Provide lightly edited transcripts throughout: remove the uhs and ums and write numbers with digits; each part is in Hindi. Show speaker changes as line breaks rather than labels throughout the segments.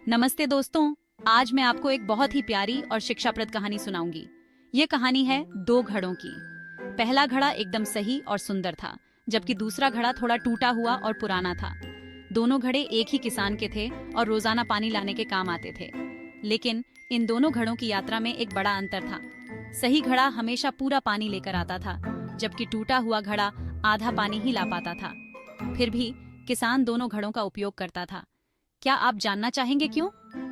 नमस्ते दोस्तों, आज मैं आपको एक बहुत ही प्यारी और शिक्षाप्रद कहानी सुनाऊंगी। ये कहानी है दो घड़ों की। पहला घड़ा एकदम सही और सुंदर था, जबकि दूसरा घड़ा थोड़ा टूटा हुआ और पुराना था। दोनों घड़े एक ही किसान के थे और रोजाना पानी लाने के काम आते थे। लेकिन इन दोनों घड़ों की यात्रा में एक बड़ा अंतर था। सही घड़ा हमेशा पूरा पानी लेकर आता था, जबकि टूटा हुआ घड़ा आधा पानी ही ला पाता था। फिर भी किसान दोनों घड़ों का उपयोग करता था। क्या आप जानना चाहेंगे क्यों?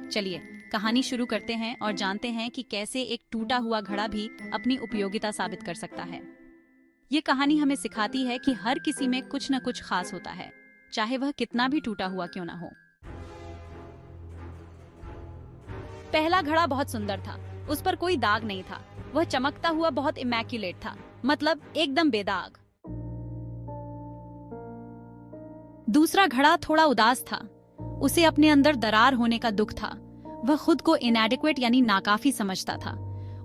चलिए कहानी शुरू करते हैं और जानते हैं कि कैसे एक टूटा हुआ घड़ा भी अपनी उपयोगिता साबित कर सकता है। ये कहानी हमें सिखाती है कि हर किसी में कुछ न कुछ खास होता है, चाहे वह कितना भी टूटा हुआ क्यों ना हो। पहला घड़ा बहुत सुंदर था, उस पर कोई दाग नहीं था। वह चमकता हुआ बहुत इमैक्युलेट था, मतलब एकदम बेदाग। दूसरा घड़ा थोड़ा उदास था। उसे अपने अंदर दरार होने का दुख था। वह खुद को इनएडिक्वेट यानी नाकाफी समझता था।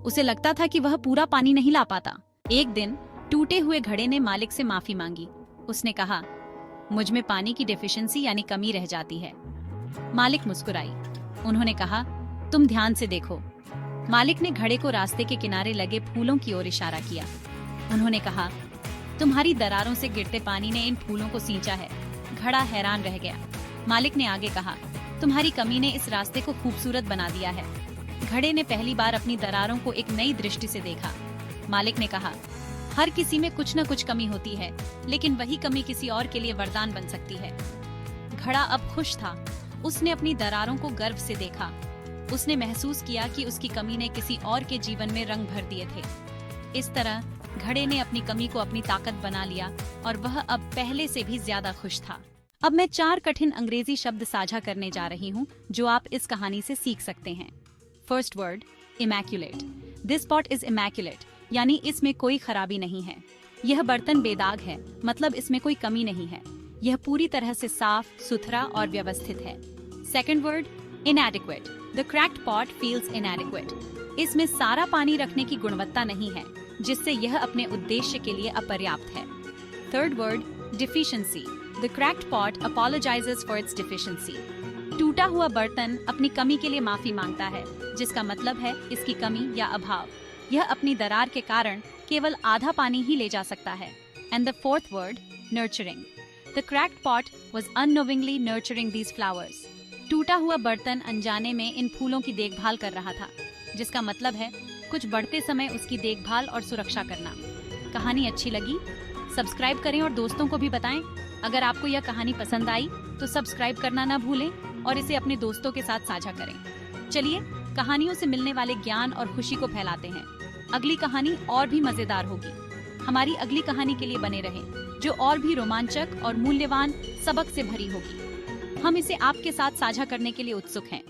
उसे लगता था कि वह पूरा पानी नहीं ला पाता। एक दिन टूटे हुए घड़े ने मालिक से माफी मांगी। उसने कहा, मुझ में पानी की डेफिशिएंसी यानी कमी रह जाती है। मालिक मुस्कुराई। उन्होंने कहा, तुम ध्यान से देखो। मालिक ने घड़े को रास्ते के किनारे लगे फूलों की ओर इशारा किया। उन्होंने कहा, तुम्हारी दरारों से गिरते पानी ने इन फूलों को सींचा है। घड़ा हैरान रह गया। मालिक ने आगे कहा, तुम्हारी कमी ने इस रास्ते को खूबसूरत बना दिया है। घड़े ने पहली बार अपनी दरारों को एक नई दृष्टि से देखा। मालिक ने कहा, हर किसी में कुछ न कुछ कमी होती है, लेकिन वही कमी किसी और के लिए वरदान बन सकती है। घड़ा अब खुश था। उसने अपनी दरारों को गर्व से देखा। उसने महसूस किया कि उसकी कमी ने किसी और के जीवन में रंग भर दिए थे। इस तरह घड़े ने अपनी कमी को अपनी ताकत बना लिया और वह अब पहले से भी ज्यादा खुश था। अब मैं 4 कठिन अंग्रेजी शब्द साझा करने जा रही हूँ, जो आप इस कहानी से सीख सकते हैं। First word, immaculate. This pot is immaculate, यानी इसमें कोई खराबी नहीं है। यह बर्तन बेदाग है, मतलब इसमें कोई कमी नहीं है। यह पूरी तरह से साफ सुथरा और व्यवस्थित है। Second word, इनएडिक्वेट। The cracked pot feels इनएडिक्वेट। इसमें सारा पानी रखने की गुणवत्ता नहीं है, जिससे यह अपने उद्देश्य के लिए अपर्याप्त है। Third word, deficiency. The cracked pot apologizes for its deficiency. टूटा हुआ बर्तन अपनी कमी के लिए माफी मांगता है, जिसका मतलब है इसकी कमी या अभाव। यह अपनी दरार के कारण केवल आधा पानी ही ले जा सकता है। And the fourth word, nurturing. The cracked pot was unknowingly nurturing these flowers. टूटा हुआ बर्तन अनजाने में इन फूलों की देखभाल कर रहा था, जिसका मतलब है कुछ बढ़ते समय उसकी देखभाल और सुरक्षा करना। कहानी अच्छी लगी? सब्सक्राइब करें और दोस्तों को भी बताएं। अगर आपको यह कहानी पसंद आई तो सब्सक्राइब करना ना भूलें और इसे अपने दोस्तों के साथ साझा करें। चलिए कहानियों से मिलने वाले ज्ञान और खुशी को फैलाते हैं। अगली कहानी और भी मजेदार होगी। हमारी अगली कहानी के लिए बने रहें, जो और भी रोमांचक और मूल्यवान सबक से भरी होगी। हम इसे आपके साथ साझा करने के लिए उत्सुक हैं।